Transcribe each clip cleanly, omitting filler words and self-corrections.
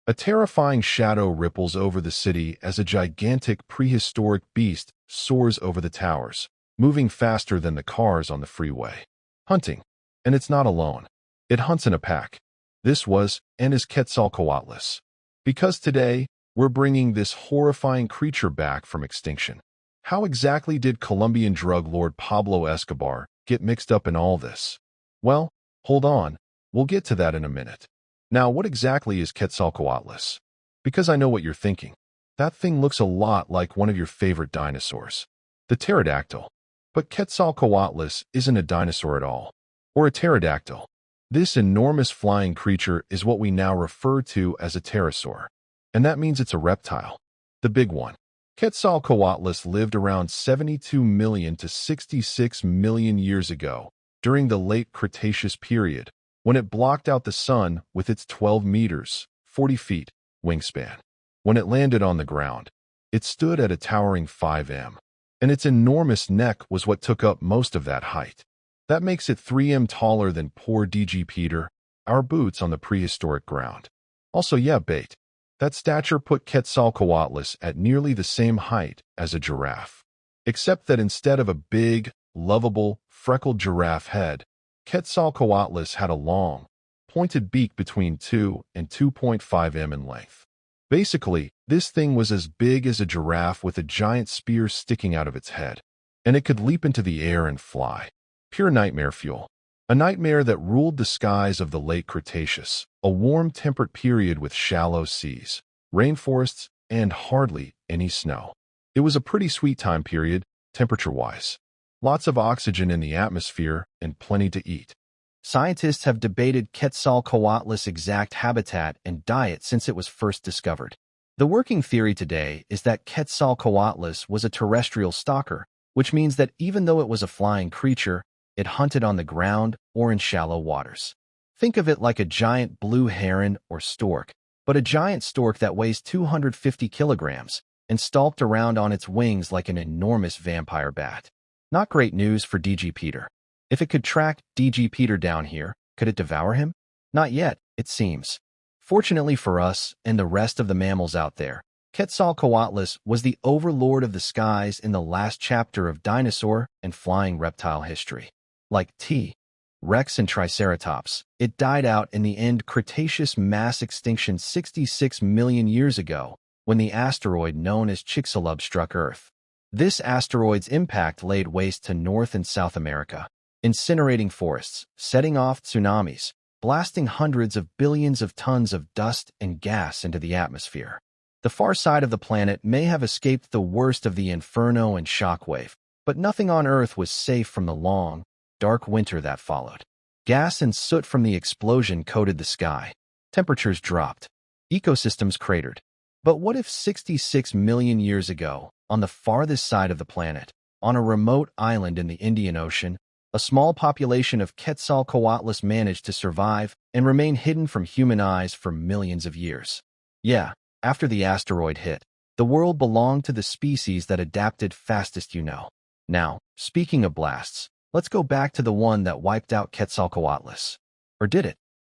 A terrifying shadow ripples over the city as a gigantic prehistoric beast soars over the towers, moving faster than the cars on the freeway. Hunting. And it's not alone. It hunts in a pack. This was and is Quetzalcoatlus. Because today, we're bringing this horrifying creature back from extinction. How exactly did Colombian drug lord Pablo Escobar get mixed up in all this? Well, hold on. We'll get to that in a minute. Now, what exactly is Quetzalcoatlus? Because I know what you're thinking. That thing looks a lot like one of your favorite dinosaurs, the pterodactyl. But Quetzalcoatlus isn't a dinosaur at all, or a pterodactyl. This enormous flying creature is what we now refer to as a pterosaur, and that means it's a reptile, the big one. Quetzalcoatlus lived around 72 million to 66 million years ago, during the late Cretaceous period, when it blocked out the sun with its 12 meters, 40 feet, wingspan. When it landed on the ground, it stood at a towering 5 m, and its enormous neck was what took up most of that height. That makes it 3 m taller than poor DG Peter, our boots on the prehistoric ground. Also, yeah, bait. That stature put Quetzalcoatlus at nearly the same height as a giraffe. Except that instead of a big, lovable, freckled giraffe head, Quetzalcoatlus had a long, pointed beak between 2 and 2.5 m in length. Basically, this thing was as big as a giraffe with a giant spear sticking out of its head, and it could leap into the air and fly. Pure nightmare fuel. A nightmare that ruled the skies of the late Cretaceous, a warm temperate period with shallow seas, rainforests, and hardly any snow. It was a pretty sweet time period, temperature-wise. Lots of oxygen in the atmosphere and plenty to eat. Scientists have debated Quetzalcoatlus' exact habitat and diet since it was first discovered. The working theory today is that Quetzalcoatlus was a terrestrial stalker, which means that even though it was a flying creature, it hunted on the ground or in shallow waters. Think of it like a giant blue heron or stork, but a giant stork that weighs 250 kilograms and stalked around on its wings like an enormous vampire bat. Not great news for DG Peter. If it could track DG Peter down here, could it devour him? Not yet, it seems. Fortunately for us and the rest of the mammals out there, Quetzalcoatlus was the overlord of the skies in the last chapter of dinosaur and flying reptile history. Like T. Rex and Triceratops, it died out in the end Cretaceous mass extinction 66 million years ago when the asteroid known as Chicxulub struck Earth. This asteroid's impact laid waste to North and South America, incinerating forests, setting off tsunamis, blasting hundreds of billions of tons of dust and gas into the atmosphere. The far side of the planet may have escaped the worst of the inferno and shockwave, but nothing on Earth was safe from the long, dark winter that followed. Gas and soot from the explosion coated the sky. Temperatures dropped. Ecosystems cratered. But what if 66 million years ago, on the farthest side of the planet, on a remote island in the Indian Ocean, a small population of Quetzalcoatlus managed to survive and remain hidden from human eyes for millions of years? Yeah, after the asteroid hit, the world belonged to the species that adapted fastest, Now, speaking of blasts, let's go back to the one that wiped out Quetzalcoatlus. Or did it?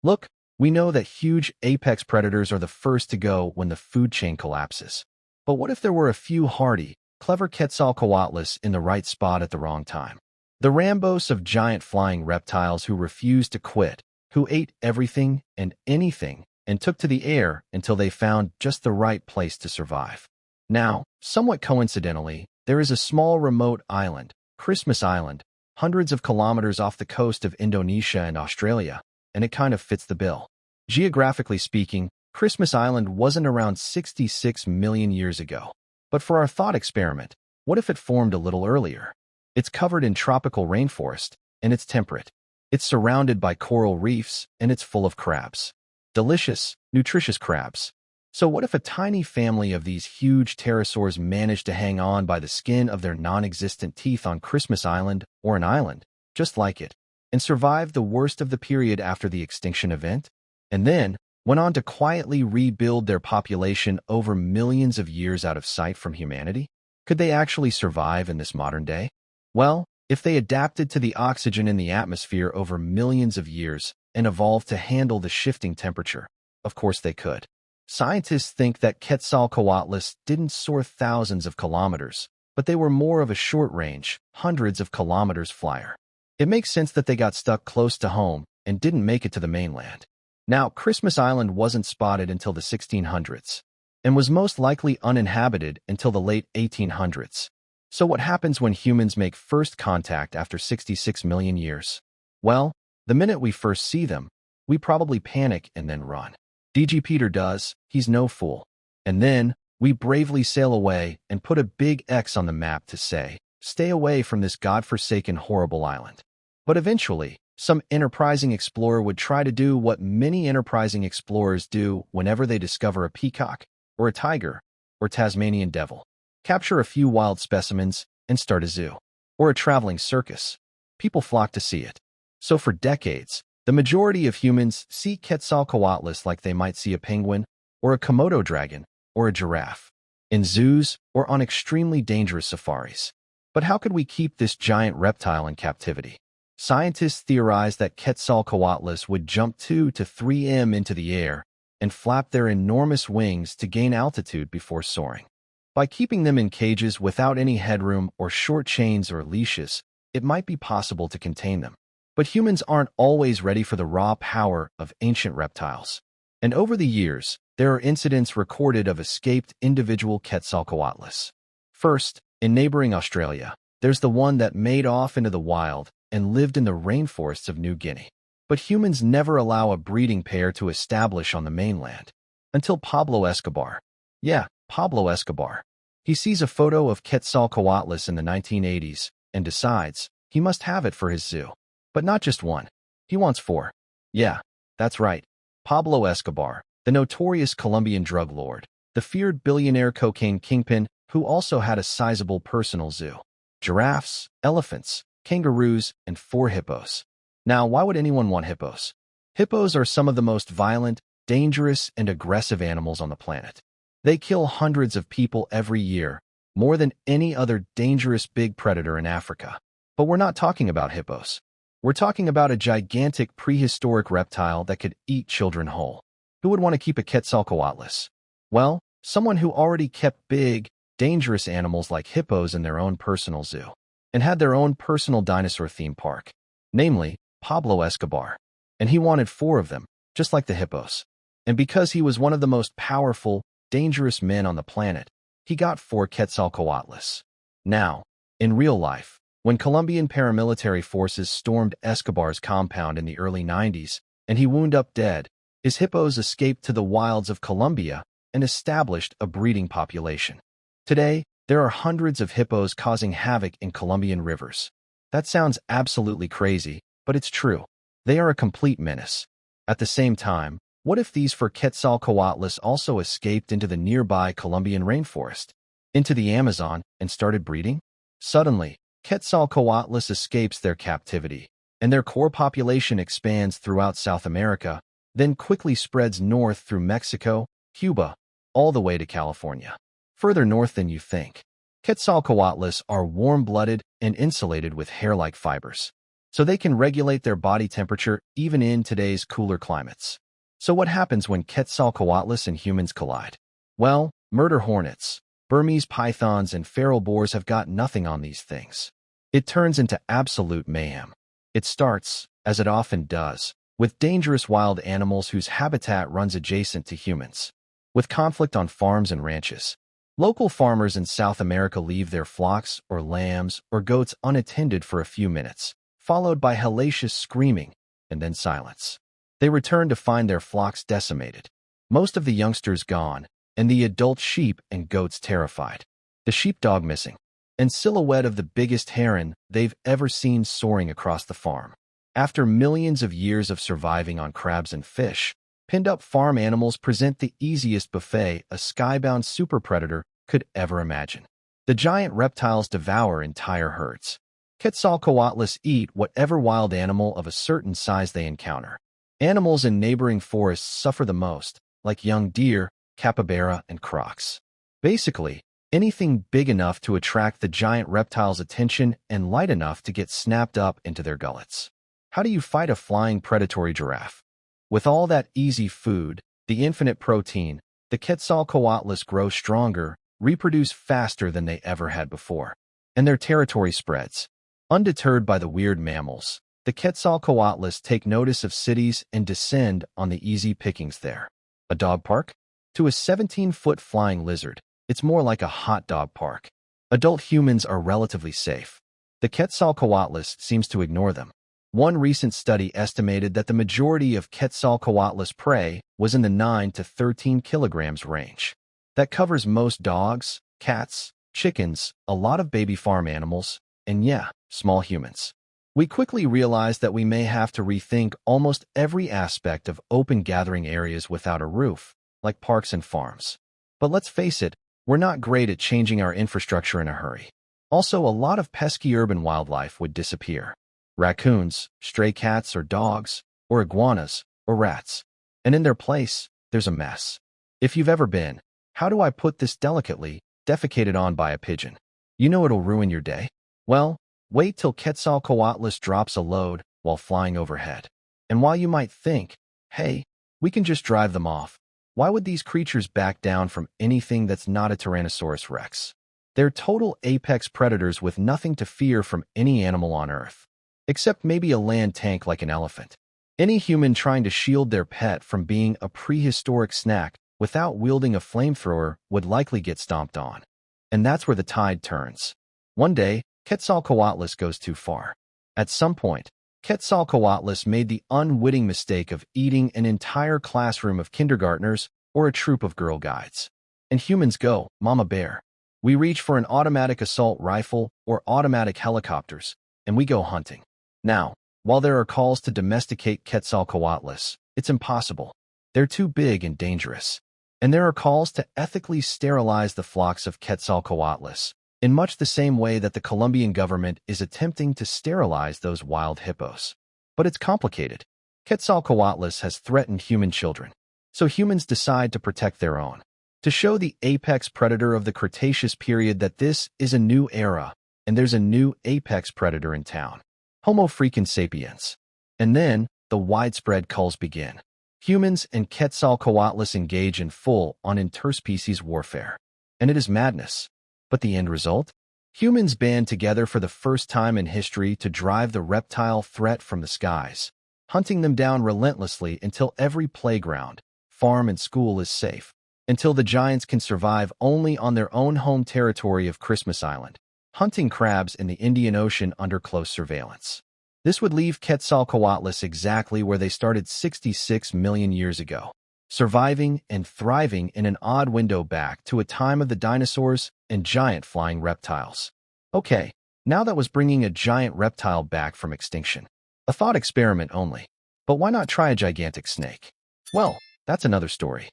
Look, we know that huge apex predators are the first to go when the food chain collapses. But what if there were a few hardy, clever Quetzalcoatlus in the right spot at the wrong time? The Rambos of giant flying reptiles who refused to quit, who ate everything and anything and took to the air until they found just the right place to survive. Now, somewhat coincidentally, there is a small remote island, Christmas Island, hundreds of kilometers off the coast of Indonesia and Australia, and it kind of fits the bill. Geographically speaking, Christmas Island wasn't around 66 million years ago. But for our thought experiment, what if it formed a little earlier? It's covered in tropical rainforest, and it's temperate. It's surrounded by coral reefs, and it's full of crabs. Delicious, nutritious crabs. So what if a tiny family of these huge pterosaurs managed to hang on by the skin of their non-existent teeth on Christmas Island or an island, just like it, and survived the worst of the period after the extinction event, and then went on to quietly rebuild their population over millions of years out of sight from humanity? Could they actually survive in this modern day? Well, if they adapted to the oxygen in the atmosphere over millions of years and evolved to handle the shifting temperature, of course they could. Scientists think that Quetzalcoatlus didn't soar thousands of kilometers, but they were more of a short-range, hundreds of kilometers flyer. It makes sense that they got stuck close to home and didn't make it to the mainland. Now, Christmas Island wasn't spotted until the 1600s and was most likely uninhabited until the late 1800s. So what happens when humans make first contact after 66 million years? Well, the minute we first see them, we probably panic and then run. DG Peter does, he's no fool. And then, we bravely sail away and put a big X on the map to say, stay away from this godforsaken horrible island. But eventually, some enterprising explorer would try to do what many enterprising explorers do whenever they discover a peacock, or a tiger, or Tasmanian devil. Capture a few wild specimens and start a zoo. Or a traveling circus. People flock to see it. So for decades, the majority of humans see Quetzalcoatlus like they might see a penguin, or a Komodo dragon, or a giraffe, in zoos or on extremely dangerous safaris. But how could we keep this giant reptile in captivity? Scientists theorize that Quetzalcoatlus would jump 2 to 3 m into the air and flap their enormous wings to gain altitude before soaring. By keeping them in cages without any headroom or short chains or leashes, it might be possible to contain them. But humans aren't always ready for the raw power of ancient reptiles. And over the years, there are incidents recorded of escaped individual Quetzalcoatlus. First, in neighboring Australia, there's the one that made off into the wild and lived in the rainforests of New Guinea. But humans never allow a breeding pair to establish on the mainland. Until Pablo Escobar. Yeah, Pablo Escobar. He sees a photo of Quetzalcoatlus in the 1980s and decides he must have it for his zoo. But not just one. He wants 4. Yeah, that's right. Pablo Escobar, the notorious Colombian drug lord, the feared billionaire cocaine kingpin who also had a sizable personal zoo. Giraffes, elephants, kangaroos, and 4 hippos. Now, why would anyone want hippos? Hippos are some of the most violent, dangerous, and aggressive animals on the planet. They kill hundreds of people every year, more than any other dangerous big predator in Africa. But we're not talking about hippos. We're talking about a gigantic prehistoric reptile that could eat children whole. Who would want to keep a Quetzalcoatlus? Well, someone who already kept big, dangerous animals like hippos in their own personal zoo, and had their own personal dinosaur theme park, namely Pablo Escobar. And he wanted 4 of them, just like the hippos. And because he was one of the most powerful, dangerous men on the planet, he got 4 Quetzalcoatlus. Now, in real life, when Colombian paramilitary forces stormed Escobar's compound in the early 90s, and he wound up dead, his hippos escaped to the wilds of Colombia and established a breeding population. Today, there are hundreds of hippos causing havoc in Colombian rivers. That sounds absolutely crazy, but it's true. They are a complete menace. At the same time, what if these 4 Quetzalcoatlus also escaped into the nearby Colombian rainforest, into the Amazon, and started breeding? Suddenly, Quetzalcoatlus escapes their captivity, and their core population expands throughout South America, then quickly spreads north through Mexico, Cuba, all the way to California. Further north than you think. Quetzalcoatlus are warm-blooded and insulated with hair-like fibers, so they can regulate their body temperature even in today's cooler climates. So what happens when Quetzalcoatlus and humans collide? Well, murder hornets, Burmese pythons, and feral boars have got nothing on these things. It turns into absolute mayhem. It starts, as it often does, with dangerous wild animals whose habitat runs adjacent to humans. With conflict on farms and ranches, local farmers in South America leave their flocks or lambs or goats unattended for a few minutes, followed by hellacious screaming, and then silence. They return to find their flocks decimated, most of the youngsters gone, and the adult sheep and goats terrified. The sheepdog missing, and silhouette of the biggest heron they've ever seen soaring across the farm. After millions of years of surviving on crabs and fish, pinned-up farm animals present the easiest buffet a skybound super predator could ever imagine. The giant reptiles devour entire herds. Quetzalcoatlus eat whatever wild animal of a certain size they encounter. Animals in neighboring forests suffer the most, like young deer, capybara, and crocs. Basically, anything big enough to attract the giant reptile's attention and light enough to get snapped up into their gullets. How do you fight a flying predatory giraffe? With all that easy food, the infinite protein, the Quetzalcoatlus grow stronger, reproduce faster than they ever had before, and their territory spreads. Undeterred by the weird mammals, the Quetzalcoatlus take notice of cities and descend on the easy pickings there. A dog park? To a 17-foot flying lizard, it's more like a hot dog park. Adult humans are relatively safe. The Quetzalcoatlus seems to ignore them. One recent study estimated that the majority of Quetzalcoatlus prey was in the 9 to 13 kilograms range. That covers most dogs, cats, chickens, a lot of baby farm animals, and yeah, small humans. We quickly realized that we may have to rethink almost every aspect of open gathering areas without a roof, like parks and farms. But let's face it, we're not great at changing our infrastructure in a hurry. Also, a lot of pesky urban wildlife would disappear. Raccoons, stray cats or dogs, or iguanas, or rats. And in their place, there's a mess. If you've ever been, how do I put this delicately, defecated on by a pigeon? You know it'll ruin your day? Well, wait till Quetzalcoatlus drops a load while flying overhead. And while you might think, hey, we can just drive them off, why would these creatures back down from anything that's not a Tyrannosaurus Rex? They're total apex predators with nothing to fear from any animal on Earth. Except maybe a land tank like an elephant. Any human trying to shield their pet from being a prehistoric snack without wielding a flamethrower would likely get stomped on. And that's where the tide turns. One day, Quetzalcoatlus goes too far. At some point, Quetzalcoatlus made the unwitting mistake of eating an entire classroom of kindergartners or a troop of Girl Guides. And humans go, Mama Bear. We reach for an automatic assault rifle or automatic helicopters, and we go hunting. Now, while there are calls to domesticate Quetzalcoatlus, it's impossible. They're too big and dangerous. And there are calls to ethically sterilize the flocks of Quetzalcoatlus, in much the same way that the Colombian government is attempting to sterilize those wild hippos. But it's complicated. Quetzalcoatlus has threatened human children, so humans decide to protect their own. To show the apex predator of the Cretaceous period that this is a new era, and there's a new apex predator in town. Homo freaking sapiens. And then, the widespread culls begin. Humans and Quetzalcoatlus engage in full-on interspecies warfare. And it is madness. But the end result? Humans band together for the first time in history to drive the reptile threat from the skies, hunting them down relentlessly until every playground, farm, and school is safe, until the giants can survive only on their own home territory of Christmas Island, hunting crabs in the Indian Ocean under close surveillance. This would leave Quetzalcoatlus exactly where they started 66 million years ago, surviving and thriving in an odd window back to a time of the dinosaurs and giant flying reptiles. Okay, now that was bringing a giant reptile back from extinction. A thought experiment only. But why not try a gigantic snake? Well, that's another story.